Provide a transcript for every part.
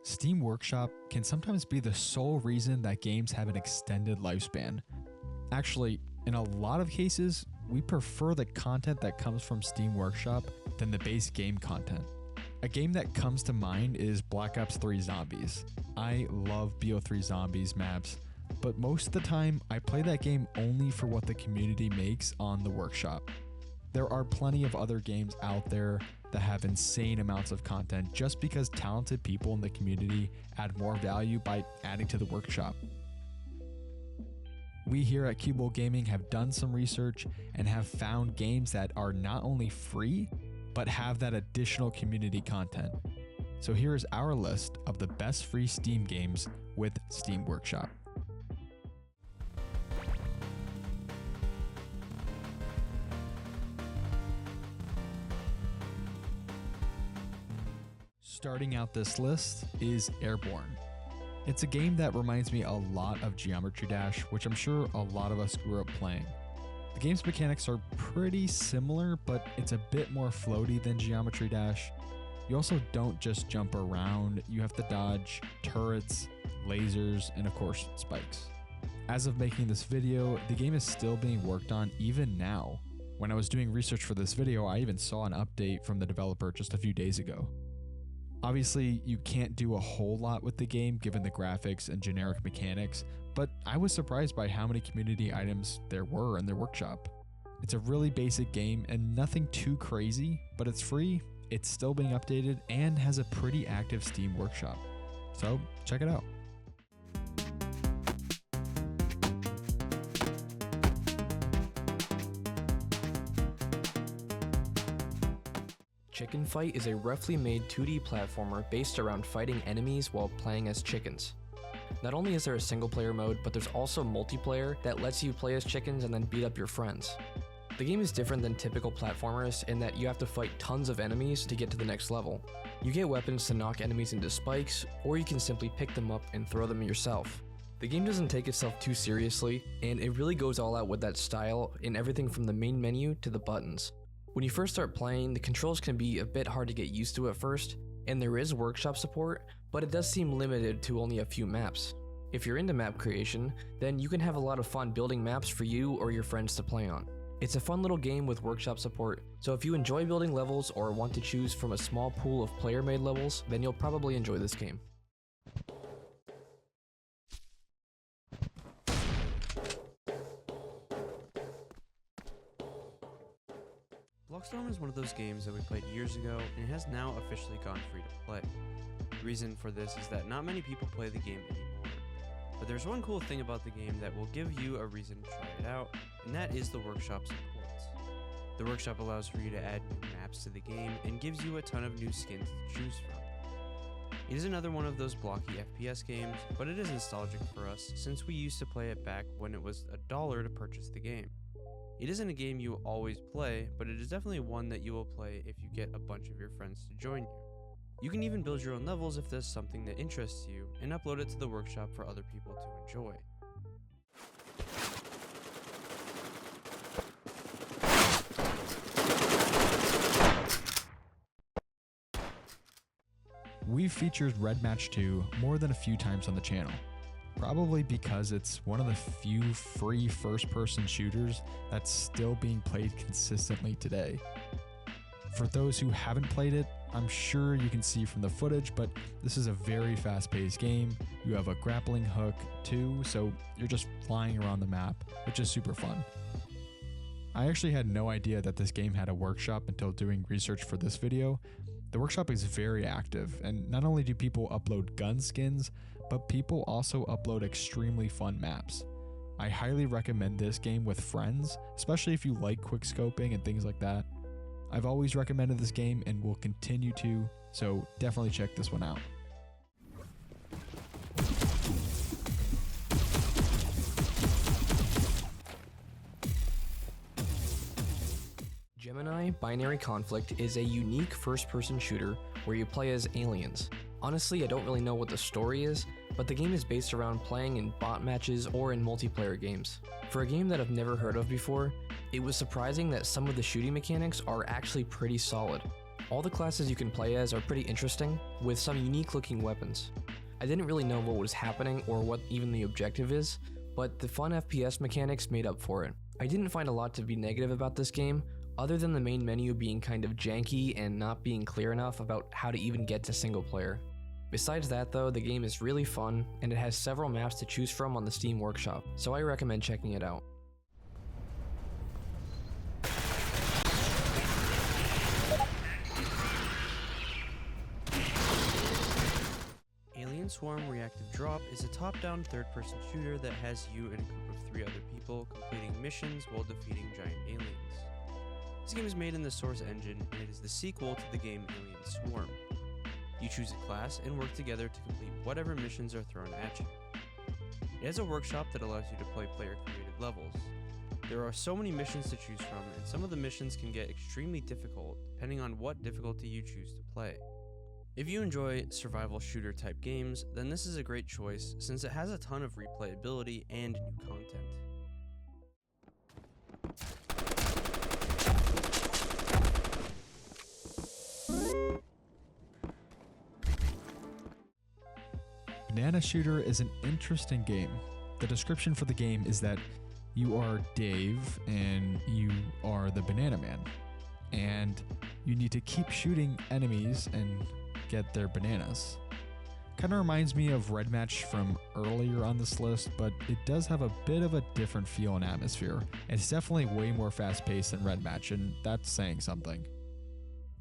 Steam Workshop can sometimes be the sole reason that games have an extended lifespan. Actually, in a lot of cases, we prefer the content that comes from Steam Workshop than the base game content. A game that comes to mind is Black Ops 3 Zombies. I love BO3 Zombies maps, but most of the time I play that game only for what the community makes on the Workshop. There are plenty of other games out there that have insane amounts of content just because talented people in the community add more value by adding to the Workshop. We here at Cubewheel Gaming have done some research and have found games that are not only free, but have that additional community content. So here is our list of the best free Steam games with Steam Workshop. Starting out this list is Airborne. It's a game that reminds me a lot of Geometry Dash, which I'm sure a lot of us grew up playing. The game's mechanics are pretty similar, but it's a bit more floaty than Geometry Dash. You also don't just jump around, you have to dodge turrets, lasers, and of course, spikes. As of making this video, the game is still being worked on even now. When I was doing research for this video, I even saw an update from the developer just a few days ago. Obviously, you can't do a whole lot with the game given the graphics and generic mechanics, but I was surprised by how many community items there were in their workshop. It's a really basic game and nothing too crazy, but it's free, it's still being updated, and has a pretty active Steam Workshop. So check it out. Chicken Fight is a roughly made 2D platformer based around fighting enemies while playing as chickens. Not only is there a single player mode, but there's also multiplayer that lets you play as chickens and then beat up your friends. The game is different than typical platformers in that you have to fight tons of enemies to get to the next level. You get weapons to knock enemies into spikes, or you can simply pick them up and throw them yourself. The game doesn't take itself too seriously, and it really goes all out with that style in everything from the main menu to the buttons. When you first start playing, the controls can be a bit hard to get used to at first, and there is workshop support, but it does seem limited to only a few maps. If you're into map creation, then you can have a lot of fun building maps for you or your friends to play on. It's a fun little game with workshop support, so if you enjoy building levels or want to choose from a small pool of player-made levels, then you'll probably enjoy this game. Blockstorm is one of those games that we played years ago, and it has now officially gone free to play. The reason for this is that not many people play the game anymore. But there's one cool thing about the game that will give you a reason to try it out, and that is the workshop supports. The workshop allows for you to add new maps to the game and gives you a ton of new skins to choose from. It is another one of those blocky FPS games, but it is nostalgic for us since we used to play it back when it was $1 to purchase the game. It isn't a game you will always play, but it is definitely one that you will play if you get a bunch of your friends to join you. You can even build your own levels if there's something that interests you, and upload it to the workshop for other people to enjoy. We've featured Red Match 2 more than a few times on the channel. Probably because it's one of the few free first-person shooters that's still being played consistently today. For those who haven't played it, I'm sure you can see from the footage, but this is a very fast-paced game. You have a grappling hook too, so you're just flying around the map, which is super fun. I actually had no idea that this game had a workshop until doing research for this video. The workshop is very active, and not only do people upload gun skins, but people also upload extremely fun maps. I highly recommend this game with friends, especially if you like quickscoping and things like that. I've always recommended this game and will continue to, so definitely check this one out. Gemini Binary Conflict is a unique first-person shooter where you play as aliens. Honestly, I don't really know what the story is, but the game is based around playing in bot matches or in multiplayer games. For a game that I've never heard of before, it was surprising that some of the shooting mechanics are actually pretty solid. All the classes you can play as are pretty interesting, with some unique looking weapons. I didn't really know what was happening or what even the objective is, but the fun FPS mechanics made up for it. I didn't find a lot to be negative about this game, other than the main menu being kind of janky and not being clear enough about how to even get to single player. Besides that though, the game is really fun, and it has several maps to choose from on the Steam Workshop, so I recommend checking it out. Alien Swarm Reactive Drop is a top-down third-person shooter that has you and a group of 3 other people completing missions while defeating giant aliens. This game is made in the Source engine, and it is the sequel to the game Alien Swarm. You choose a class and work together to complete whatever missions are thrown at you. It has a workshop that allows you to play player-created levels. There are so many missions to choose from, and some of the missions can get extremely difficult depending on what difficulty you choose to play. If you enjoy survival shooter type games, then this is a great choice since it has a ton of replayability and new content. Banana Shooter is an interesting game. The description for the game is that you are Dave and you are the Banana Man, and you need to keep shooting enemies and get their bananas. Kind of reminds me of Red Match from earlier on this list, but it does have a bit of a different feel and atmosphere. It's definitely way more fast paced than Red Match, and that's saying something.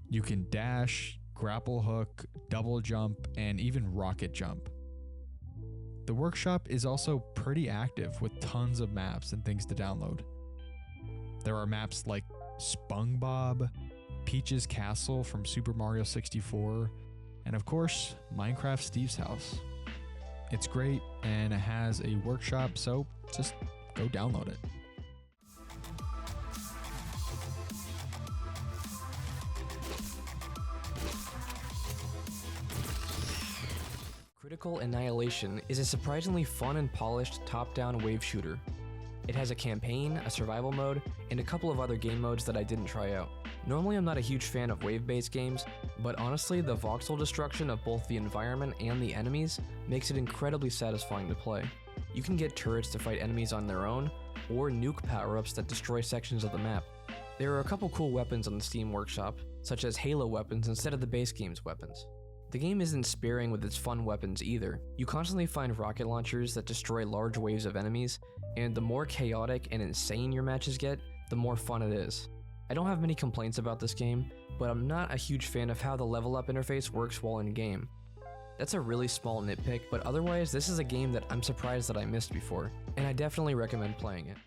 You can dash, grapple hook, double jump, and even rocket jump. The workshop is also pretty active with tons of maps and things to download. There are maps like SpongeBob, Peach's Castle from Super Mario 64, and of course, Minecraft Steve's House. It's great and it has a workshop, so just go download it. CriticalAnnihilation is a surprisingly fun and polished top-down wave shooter. It has a campaign, a survival mode, and a couple of other game modes that I didn't try out. Normally I'm not a huge fan of wave-based games, but honestly the voxel destruction of both the environment and the enemies makes it incredibly satisfying to play. You can get turrets to fight enemies on their own, or nuke power-ups that destroy sections of the map. There are a couple cool weapons on the Steam Workshop, such as Halo weapons instead of the base game's weapons. The game isn't sparing with its fun weapons either. You constantly find rocket launchers that destroy large waves of enemies, and the more chaotic and insane your matches get, the more fun it is. I don't have many complaints about this game, but I'm not a huge fan of how the level up interface works while in game. That's a really small nitpick, but otherwise this is a game that I'm surprised that I missed before, and I definitely recommend playing it.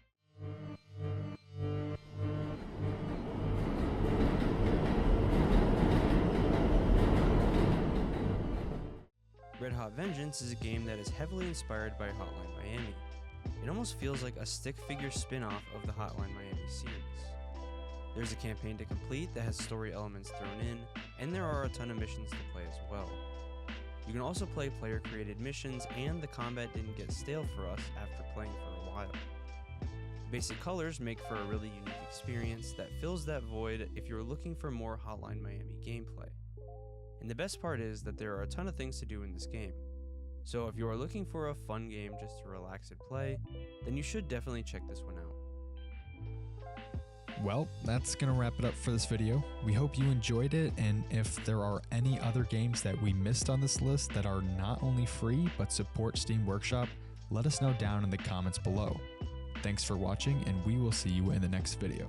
Red Hot Vengeance is a game that is heavily inspired by Hotline Miami. It almost feels like a stick figure spin-off of the Hotline Miami series. There's a campaign to complete that has story elements thrown in, and there are a ton of missions to play as well. You can also play player-created missions, and the combat didn't get stale for us after playing for a while. Basic colors make for a really unique experience that fills that void if you're looking for more Hotline Miami gameplay. And the best part is that there are a ton of things to do in this game. So if you are looking for a fun game just to relax and play, then you should definitely check this one out. Well, that's going to wrap it up for this video. We hope you enjoyed it, and if there are any other games that we missed on this list that are not only free but support Steam Workshop, let us know down in the comments below. Thanks for watching, and we will see you in the next video.